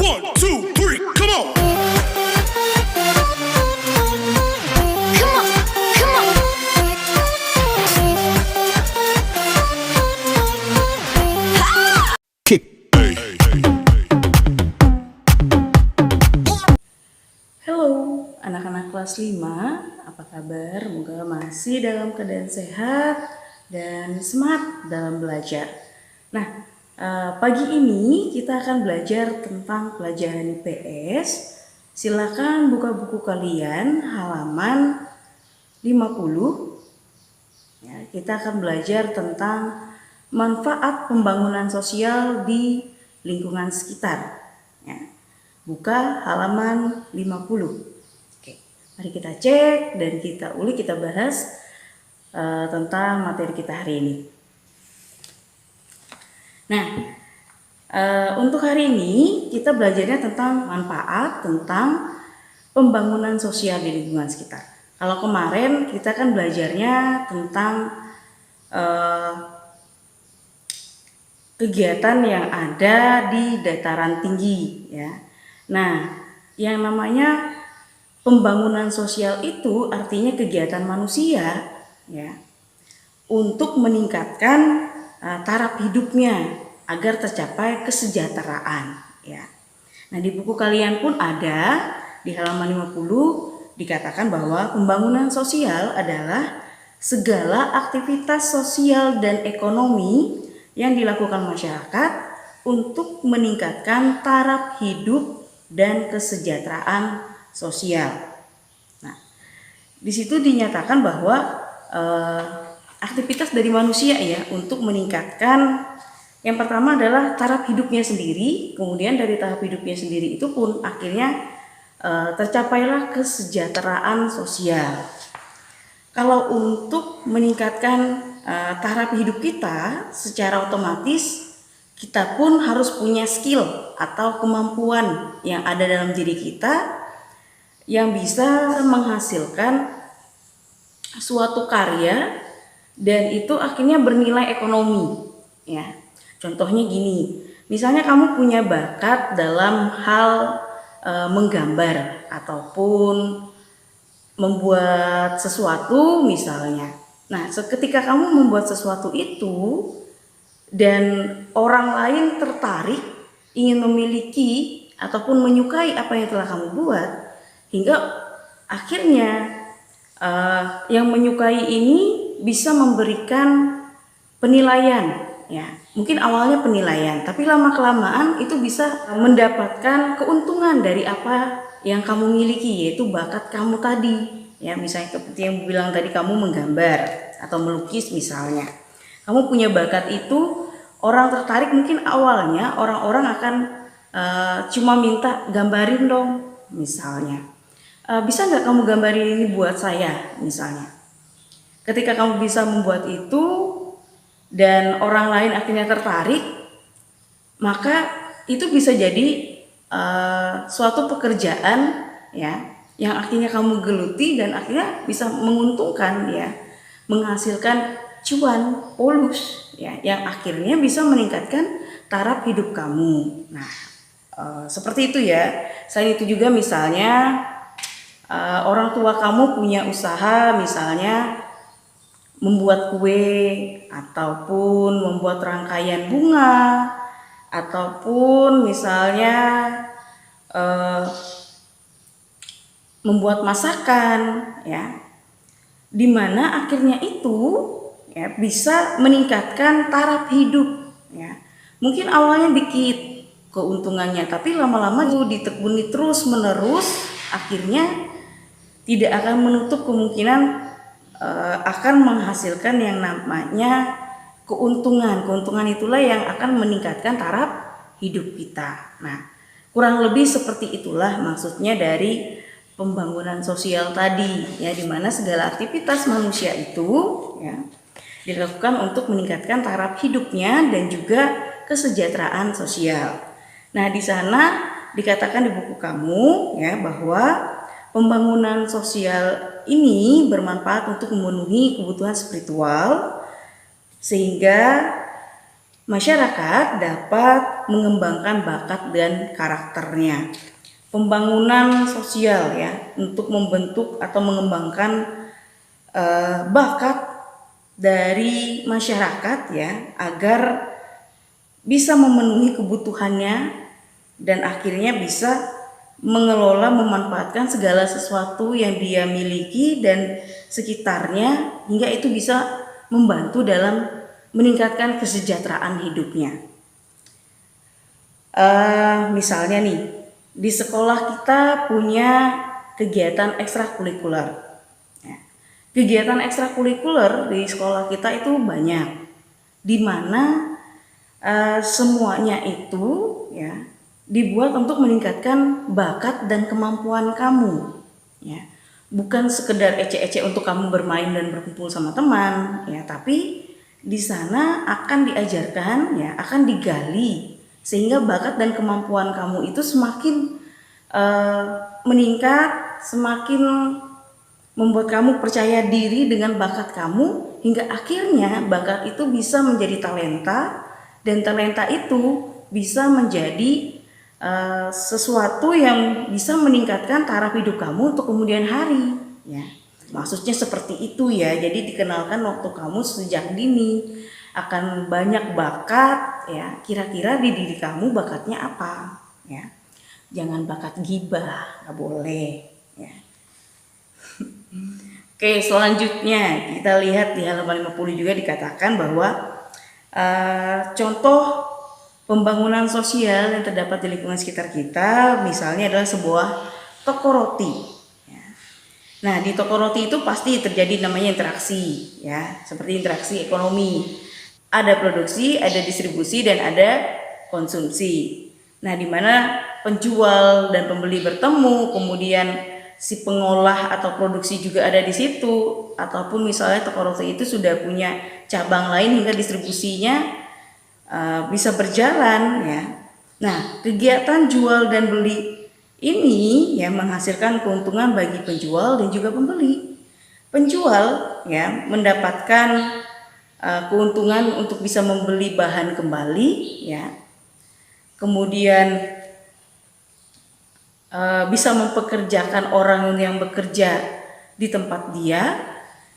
One, two, three, come on. Come on, come on. Kick. Halo anak-anak kelas 5, apa kabar? Semoga masih dalam keadaan sehat dan semangat dalam belajar. Nah, pagi ini kita akan belajar tentang pelajaran IPS. Silakan buka buku kalian halaman 50. Ya, kita akan belajar tentang manfaat pembangunan sosial di lingkungan sekitar. Ya. Buka halaman 50. Oke, mari kita cek dan kita ulik, kita bahas tentang materi kita hari ini. Nah, untuk hari ini kita belajarnya tentang manfaat, tentang pembangunan sosial di lingkungan sekitar. Kalau kemarin kita kan belajarnya tentang kegiatan yang ada di dataran tinggi, ya. Nah, yang namanya pembangunan sosial itu artinya kegiatan manusia, ya, untuk meningkatkan taraf hidupnya agar tercapai kesejahteraan, ya. Nah, di buku kalian pun ada di halaman 50 dikatakan bahwa pembangunan sosial adalah segala aktivitas sosial dan ekonomi yang dilakukan masyarakat untuk meningkatkan taraf hidup dan kesejahteraan sosial. Nah, di situ dinyatakan bahwa aktivitas dari manusia ya untuk meningkatkan, yang pertama adalah taraf hidupnya sendiri, kemudian dari taraf hidupnya sendiri itu pun akhirnya tercapailah kesejahteraan sosial. Kalau untuk meningkatkan taraf hidup kita, secara otomatis kita pun harus punya skill atau kemampuan yang ada dalam diri kita yang bisa menghasilkan suatu karya dan itu akhirnya bernilai ekonomi, ya. Contohnya gini, misalnya kamu punya bakat dalam hal menggambar ataupun membuat sesuatu misalnya. Nah, ketika kamu membuat sesuatu itu dan orang lain tertarik ingin memiliki ataupun menyukai apa yang telah kamu buat, hingga akhirnya yang menyukai ini bisa memberikan penilaian, ya. Mungkin awalnya penilaian, tapi lama-kelamaan itu bisa mendapatkan keuntungan dari apa yang kamu miliki, yaitu bakat kamu tadi. Ya, misalnya seperti yang bilang tadi, kamu menggambar atau melukis misalnya. Kamu punya bakat itu, orang tertarik, mungkin awalnya orang-orang akan cuma minta gambarin dong misalnya. Bisa nggak kamu gambarin ini buat saya misalnya. Ketika kamu bisa membuat itu dan orang lain akhirnya tertarik, maka itu bisa jadi suatu pekerjaan, ya, yang akhirnya kamu geluti dan akhirnya bisa menguntungkan, ya, menghasilkan cuan polus, ya, yang akhirnya bisa meningkatkan taraf hidup kamu. Nah, seperti itu ya. Selain itu juga misalnya orang tua kamu punya usaha misalnya membuat kue ataupun membuat rangkaian bunga ataupun misalnya membuat masakan, ya, dimana akhirnya itu, ya, bisa meningkatkan taraf hidup, ya. Mungkin awalnya dikit keuntungannya, tapi lama-lama itu ditekuni terus menerus, akhirnya tidak akan menutup kemungkinan akan menghasilkan yang namanya keuntungan. Keuntungan itulah yang akan meningkatkan taraf hidup kita. Nah, kurang lebih seperti itulah maksudnya dari pembangunan sosial tadi, ya, di mana segala aktivitas manusia itu, ya, dilakukan untuk meningkatkan taraf hidupnya dan juga kesejahteraan sosial. Nah, di sana dikatakan di buku kamu, ya, bahwa pembangunan sosial ini bermanfaat untuk memenuhi kebutuhan spiritual sehingga Masyarakat dapat mengembangkan bakat dan karakternya. Pembangunan sosial ya, untuk membentuk atau mengembangkan bakat dari masyarakat ya, agar bisa memenuhi kebutuhannya dan akhirnya bisa mengelola, memanfaatkan segala sesuatu yang dia miliki dan sekitarnya, hingga itu bisa membantu dalam meningkatkan kesejahteraan hidupnya. Misalnya nih, di sekolah kita punya kegiatan ekstrakurikuler. Ya. Kegiatan ekstrakurikuler di sekolah kita itu banyak, di mana semuanya itu ya dibuat untuk meningkatkan bakat dan kemampuan kamu. Ya. Bukan sekedar ece-ece untuk kamu bermain dan berkumpul sama teman, ya, tapi di sana akan diajarkan ya, akan digali sehingga bakat dan kemampuan kamu itu semakin meningkat, semakin membuat kamu percaya diri dengan bakat kamu, hingga akhirnya bakat itu bisa menjadi talenta dan talenta itu bisa menjadi sesuatu yang bisa meningkatkan taraf hidup kamu untuk kemudian hari ya. Maksudnya seperti itu ya. Jadi dikenalkan waktu kamu sejak dini akan banyak bakat ya. Kira-kira di diri kamu bakatnya apa ya? Jangan bakat gibah, nggak boleh ya. Oke, selanjutnya kita lihat di halaman 50 juga dikatakan bahwa contoh pembangunan sosial yang terdapat di lingkungan sekitar kita misalnya adalah sebuah toko roti. Nah, di toko roti itu pasti terjadi namanya interaksi ya, seperti interaksi ekonomi. Ada produksi, ada distribusi, dan ada konsumsi. Nah, di mana penjual dan pembeli bertemu, kemudian si pengolah atau produksi juga ada di situ, ataupun misalnya toko roti itu sudah punya cabang lain hingga distribusinya bisa berjalan ya. Nah, kegiatan jual dan beli ini ya menghasilkan keuntungan bagi penjual dan juga pembeli. Penjual ya mendapatkan keuntungan untuk bisa membeli bahan kembali ya. Kemudian bisa mempekerjakan orang yang bekerja di tempat dia,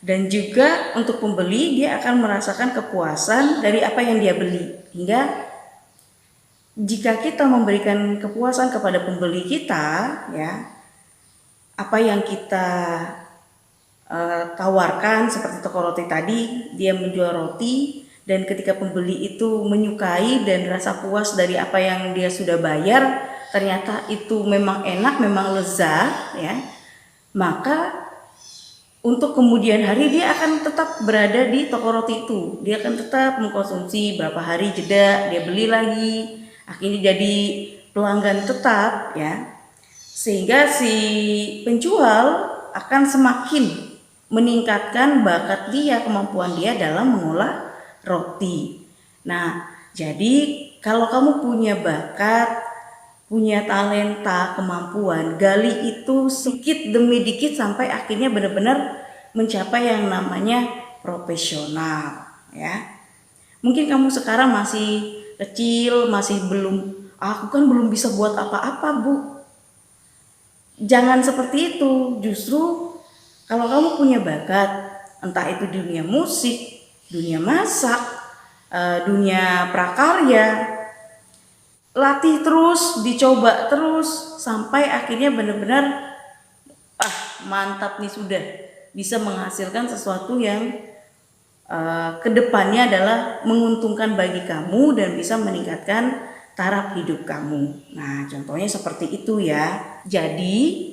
dan juga untuk pembeli dia akan merasakan kepuasan dari apa yang dia beli. Hingga jika kita memberikan kepuasan kepada pembeli kita ya, apa yang kita tawarkan seperti toko roti tadi, dia menjual roti, dan ketika pembeli itu menyukai dan rasa puas dari apa yang dia sudah bayar, ternyata itu memang enak, memang lezat ya, maka untuk kemudian hari dia akan tetap berada di toko roti itu. Dia akan tetap mengkonsumsi, berapa hari jeda dia beli lagi, akhirnya jadi pelanggan tetap ya. Sehingga si penjual akan semakin meningkatkan bakat dia, kemampuan dia dalam mengolah roti. Nah, jadi kalau kamu punya bakat, punya talenta, kemampuan, gali itu sedikit demi dikit sampai akhirnya benar-benar mencapai yang namanya profesional ya. Mungkin kamu sekarang masih kecil, masih aku kan belum bisa buat apa-apa, Bu. Jangan seperti itu. Justru kalau kamu punya bakat, entah itu dunia musik, dunia masak, dunia prakarya, latih terus, dicoba terus sampai akhirnya benar-benar mantap nih, sudah bisa menghasilkan sesuatu yang kedepannya adalah menguntungkan bagi kamu dan bisa meningkatkan taraf hidup kamu. Nah, contohnya seperti itu ya. Jadi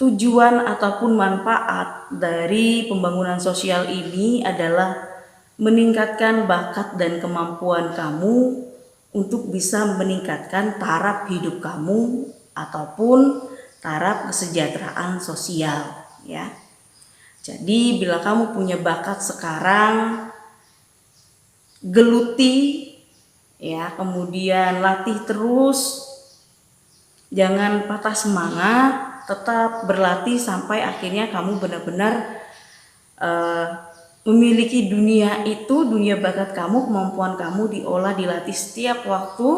tujuan ataupun manfaat dari pembangunan sosial ini adalah meningkatkan bakat dan kemampuan kamu untuk bisa meningkatkan taraf hidup kamu ataupun taraf kesejahteraan sosial ya. Jadi bila kamu punya bakat sekarang, geluti ya, kemudian latih terus, jangan patah semangat, tetap berlatih sampai akhirnya kamu benar-benar memiliki dunia itu, dunia bakat kamu, kemampuan kamu diolah, dilatih setiap waktu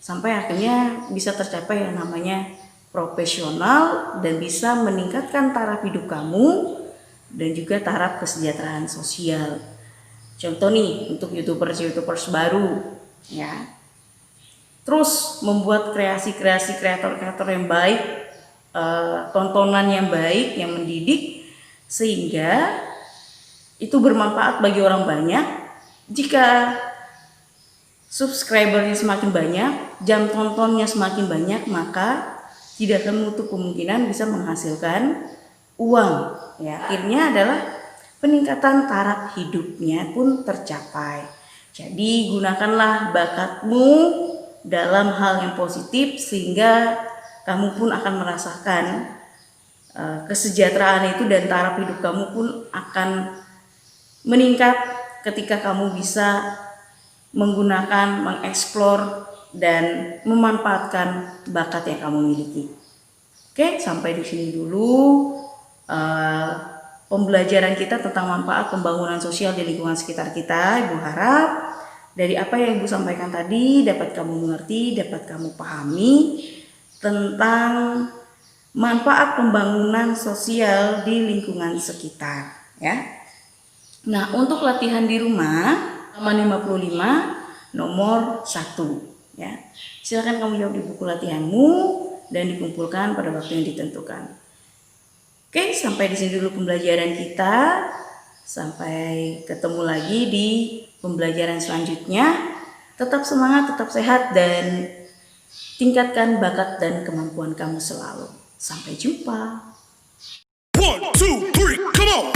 sampai akhirnya bisa tercapai yang namanya profesional dan bisa meningkatkan taraf hidup kamu dan juga taraf kesejahteraan sosial. Contoh nih untuk YouTubers baru ya. Terus membuat kreasi-kreasi kreator-kreator yang baik, tontonan yang baik, yang mendidik, sehingga itu bermanfaat bagi orang banyak. Jika subscribernya semakin banyak, jam tontonnya semakin banyak, maka tidak akan menutup kemungkinan bisa menghasilkan uang. Ya, akhirnya adalah peningkatan taraf hidupnya pun tercapai. Jadi gunakanlah bakatmu dalam hal yang positif sehingga kamu pun akan merasakan kesejahteraan itu dan taraf hidup kamu pun akan meningkat ketika kamu bisa menggunakan, mengeksplor dan memanfaatkan bakat yang kamu miliki. Oke, sampai di sini dulu pembelajaran kita tentang manfaat pembangunan sosial di lingkungan sekitar kita. Ibu harap dari apa yang Ibu sampaikan tadi dapat kamu mengerti, dapat kamu pahami tentang manfaat pembangunan sosial di lingkungan sekitar ya. Nah, untuk latihan di rumah halaman 55 nomor 1 ya. Silakan kamu jawab di buku latihanmu dan dikumpulkan pada waktu yang ditentukan. Oke, sampai di sini dulu pembelajaran kita. Sampai ketemu lagi di pembelajaran selanjutnya. Tetap semangat, tetap sehat dan tingkatkan bakat dan kemampuan kamu selalu. Sampai jumpa. 1, 2, 3, come on!